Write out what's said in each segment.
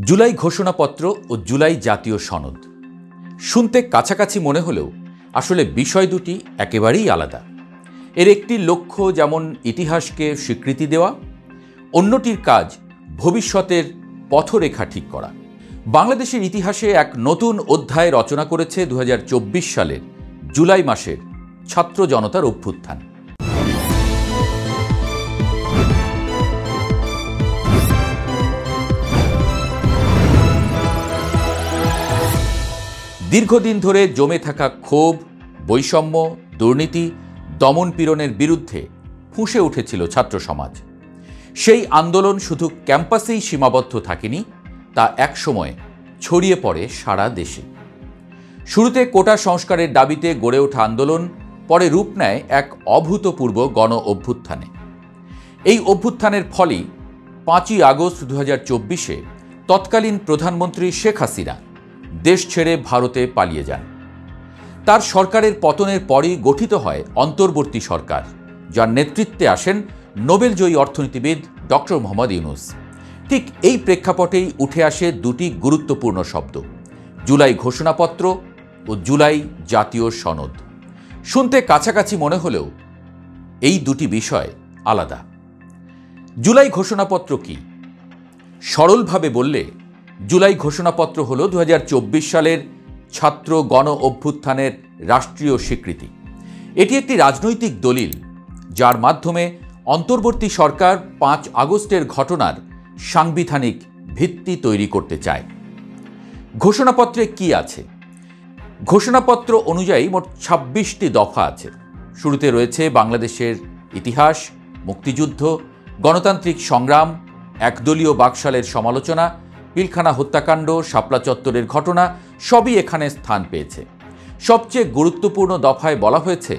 জুলাই ঘোষণাপত্র ও জুলাই জাতীয় সনদ শুনতে কাছাকাছি মনে হলেও আসলে বিষয় দুটি একেবারেই আলাদা। এর একটি লক্ষ্য যেমন ইতিহাসকে স্বীকৃতি দেওয়া, অন্যটির কাজ ভবিষ্যতের পথরেখা ঠিক করা। বাংলাদেশের ইতিহাসে এক নতুন অধ্যায় রচনা করেছে 2024 সালের জুলাই মাসের ছাত্র জনতার অভ্যুত্থান। দীর্ঘদিন ধরে জমে থাকা ক্ষোভ, বৈষম্য, দুর্নীতি, দমন-পীড়নের বিরুদ্ধে ফুঁসে উঠেছিল ছাত্র সমাজ। সেই আন্দোলন শুধু ক্যাম্পাসেই সীমাবদ্ধ থাকেনি, তা একসময় ছড়িয়ে পড়ে সারা দেশে। শুরুতে কোটা সংস্কারের দাবিতে গড়ে ওঠা আন্দোলন পরে রূপ নেয় এক অভূতপূর্ব গণ অভ্যুত্থানে। এই অভ্যুত্থানের ফলেই 5ই আগস্ট 2024-এ তৎকালীন প্রধানমন্ত্রী শেখ হাসিনা দেশ ছেড়ে ভারতে পালিয়ে যান। তার সরকারের পতনের পরই গঠিত হয় অন্তর্বর্তী সরকার, যার নেতৃত্বে আসেন নোবেলজয়ী অর্থনীতিবিদ ডক্টর মোহাম্মদ ইউনূস। ঠিক এই প্রেক্ষাপটেই উঠে আসে দুটি গুরুত্বপূর্ণ শব্দ, জুলাই ঘোষণাপত্র ও জুলাই জাতীয় সনদ। শুনতে কাছাকাছি মনে হলেও এই দুটি বিষয় আলাদা। জুলাই ঘোষণাপত্র কি? সরলভাবে বললে জুলাই ঘোষণাপত্র হল 2024 সালের ছাত্র গণ অভ্যুত্থানের রাষ্ট্রীয় স্বীকৃতি। এটি একটি রাজনৈতিক দলিল, যার মাধ্যমে অন্তর্বর্তী সরকার 5 আগস্টের ঘটনার সাংবিধানিক ভিত্তি তৈরি করতে চায়। ঘোষণাপত্রে কি আছে? ঘোষণাপত্র অনুযায়ী মোট 26টি দফা আছে। শুরুতে রয়েছে বাংলাদেশের ইতিহাস, মুক্তিযুদ্ধ, গণতান্ত্রিক সংগ্রাম, একদলীয় বাকশালের সমালোচনা, পিলখানা হত্যাকাণ্ড, শাপলা চত্বরের ঘটনা সবই এখানে স্থান পেয়েছে। সবচেয়ে গুরুত্বপূর্ণ দফায় বলা হয়েছে,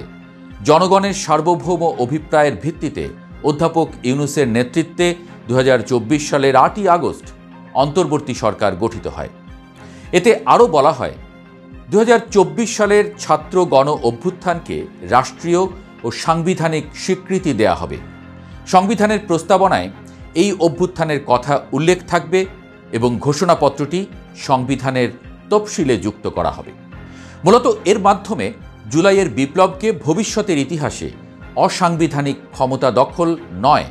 জনগণের সার্বভৌম অভিপ্রায়ের ভিত্তিতে অধ্যাপক ইউনূসের নেতৃত্বে 2024 সালের 8ই আগস্ট অন্তর্বর্তী সরকার গঠিত হয়। এতে আরও বলা হয়, 2024 সালের ছাত্র গণ অভ্যুত্থানকে রাষ্ট্রীয় ও সাংবিধানিক স্বীকৃতি দেয়া হবে। সংবিধানের প্রস্তাবনায় এই অভ্যুত্থানের কথা উল্লেখ থাকবে এবং ঘোষণাপত্রটি সংবিধানের তফসিলে যুক্ত করা হবে। মূলত এর মাধ্যমে জুলাইয়ের বিপ্লবকে ভবিষ্যতের ইতিহাসে অসাংবিধানিক ক্ষমতা দখল নয়,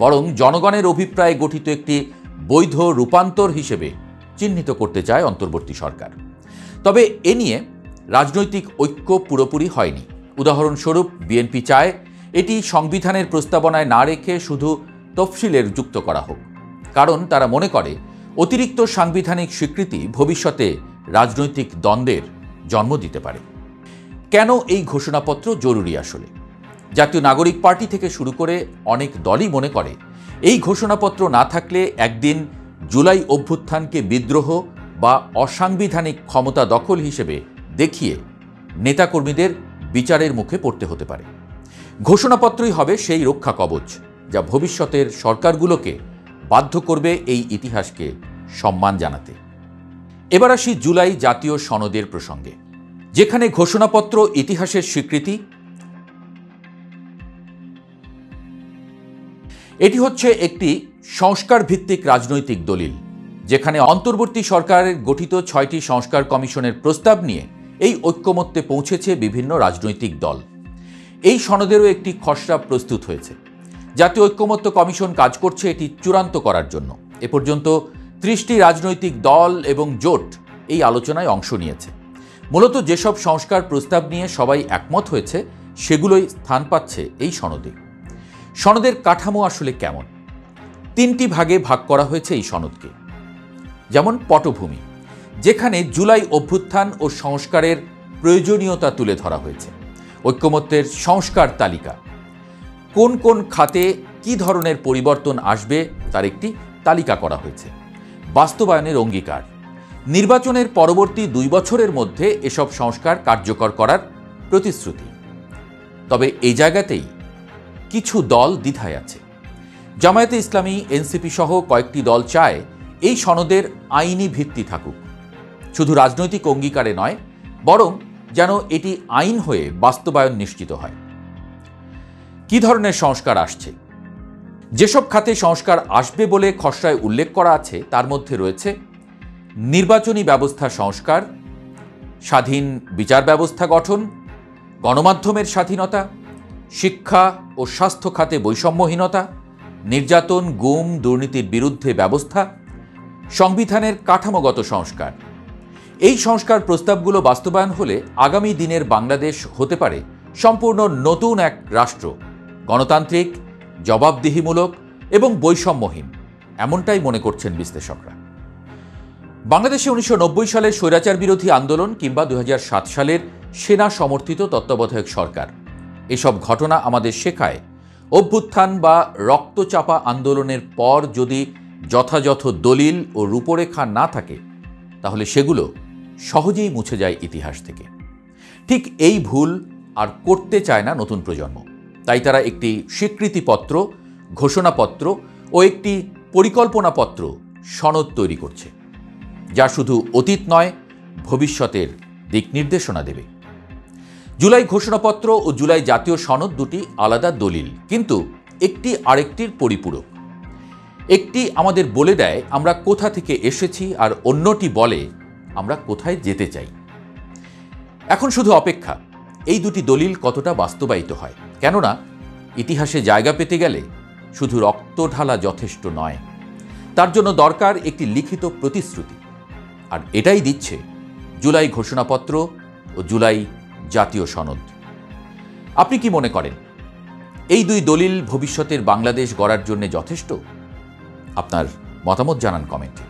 বরং জনগণের অভিপ্রায়ে গঠিত একটি বৈধ রূপান্তর হিসেবে চিহ্নিত করতে চায় অন্তর্বর্তী সরকার। তবে এ নিয়ে রাজনৈতিক ঐক্য পুরোপুরি হয়নি। উদাহরণস্বরূপ বিএনপি চায় এটি সংবিধানের প্রস্তাবনায় না রেখে শুধু তফসিলের যুক্ত করা হোক, কারণ তারা মনে করে অতিরিক্ত সাংবিধানিক স্বীকৃতি ভবিষ্যতে রাজনৈতিক দ্বন্দ্বের জন্ম দিতে পারে। কেন এই ঘোষণাপত্র জরুরি? আসলে জাতীয় নাগরিক পার্টি থেকে শুরু করে অনেক দলই মনে করে এই ঘোষণাপত্র না থাকলে একদিন জুলাই অভ্যুত্থানকে বিদ্রোহ বা অসাংবিধানিক ক্ষমতা দখল হিসেবে দেখিয়ে নেতাকর্মীদের বিচারের মুখে পড়তে হতে পারে। ঘোষণাপত্রই হবে সেই রক্ষা কবচ, যা ভবিষ্যতের সরকারগুলোকে বাধ্য করবে এই ইতিহাসকে সম্মান জানাতে। এবার আসি জুলাই জাতীয় সনদের প্রসঙ্গে, যেখানে ঘোষণাপত্র ইতিহাসের স্বীকৃতি। এটি হচ্ছে একটি সংস্কার ভিত্তিক রাজনৈতিক দলিল, যেখানে অন্তর্বর্তী সরকারের গঠিত 6টি সংস্কার কমিশনের প্রস্তাব নিয়ে এই ঐক্যমত্যে পৌঁছেছে বিভিন্ন রাজনৈতিক দল। এই সনদেরও একটি খসড়া প্রস্তুত হয়েছে। জাতীয় ঐক্যমত্য কমিশন কাজ করছে এটি চূড়ান্ত করার জন্য। এ পর্যন্ত 30টি রাজনৈতিক দল এবং জোট এই আলোচনায় অংশ নিয়েছে। মূলত যেসব সংস্কার প্রস্তাব নিয়ে সবাই একমত হয়েছে সেগুলোই স্থান পাচ্ছে এই সনদে। সনদের কাঠামো আসলে কেমন? 3টি ভাগে ভাগ করা হয়েছে এই সনদকে। যেমন পটভূমি, যেখানে জুলাই অভ্যুত্থান ও সংস্কারের প্রয়োজনীয়তা তুলে ধরা হয়েছে। ঐক্যমত্যের সংস্কার তালিকা, কোন কোন খাতে কি ধরনের পরিবর্তন আসবে তার একটি তালিকা করা হয়েছে। বাস্তবায়নের অঙ্গীকার, নির্বাচনের পরবর্তী 2 বছরের মধ্যে এসব সংস্কার কার্যকর করার প্রতিশ্রুতি। তবে এই জায়গাতেই কিছু দল দ্বিধায় আছে। জামায়াতে ইসলামী, এনসিপি সহ কয়েকটি দল চায় এই সনদের আইনি ভিত্তি থাকুক, শুধু রাজনৈতিক অঙ্গীকারে নয়, বরং যেন এটি আইন হয়ে বাস্তবায়ন নিশ্চিত হয়। কি ধরনের সংস্কার আসছে? যেসব খাতে সংস্কার আসবে বলে খসড়ায় উল্লেখ করা আছে তার মধ্যে রয়েছে নির্বাচনী ব্যবস্থা সংস্কার, স্বাধীন বিচার ব্যবস্থা গঠন, গণমাধ্যমের স্বাধীনতা, শিক্ষা ও স্বাস্থ্য খাতে বৈষম্যহীনতা, নির্যাতন, গুম, দুর্নীতির বিরুদ্ধে ব্যবস্থা, সংবিধানের কাঠামোগত সংস্কার। এই সংস্কার প্রস্তাবগুলো বাস্তবায়ন হলে আগামী দিনের বাংলাদেশ হতে পারে সম্পূর্ণ নতুন এক রাষ্ট্র, গণতান্ত্রিক, জবাবদিহিমূলক এবং বৈষম্যহীন, এমনটাই মনে করছেন বিশ্লেষকরা। বাংলাদেশে 1990 সালের স্বৈরাচার বিরোধী আন্দোলন কিংবা 2007 সালের সেনা সমর্থিত তত্ত্বাবধায়ক সরকার, এসব ঘটনা আমাদের শেখায় অভ্যুত্থান বা রক্তচাপা আন্দোলনের পর যদি যথাযথ দলিল ও রূপরেখা না থাকে তাহলে সেগুলো সহজেই মুছে যায় ইতিহাস থেকে। ঠিক এই ভুল আর করতে চায় না নতুন প্রজন্ম। তাই তারা একটি স্বীকৃতিপত্র, ঘোষণাপত্র ও একটি পরিকল্পনাপত্র সনদ তৈরি করছে, যা শুধু অতীত নয়, ভবিষ্যতের দিক নির্দেশনা দেবে। জুলাই ঘোষণাপত্র ও জুলাই জাতীয় সনদ দুটি আলাদা দলিল, কিন্তু একটি আরেকটির পরিপূরক। একটি আমাদের বলে দেয় আমরা কোথা থেকে এসেছি, আর অন্যটি বলে আমরা কোথায় যেতে চাই। এখন শুধু অপেক্ষা এই দুটি দলিল কতটা বাস্তবায়িত হয়, কেননা ইতিহাসে জায়গা পেতে গেলে শুধু রক্ত ঢালা যথেষ্ট নয়, তার জন্য দরকার একটি লিখিত প্রতিশ্রুতি। আর এটাই দিচ্ছে জুলাই ঘোষণাপত্র ও জুলাই জাতীয় সনদ। আপনি কি মনে করেন এই দুই দলিল ভবিষ্যতের বাংলাদেশ গড়ার জন্য যথেষ্ট? আপনার মতামত জানান কমেন্টে।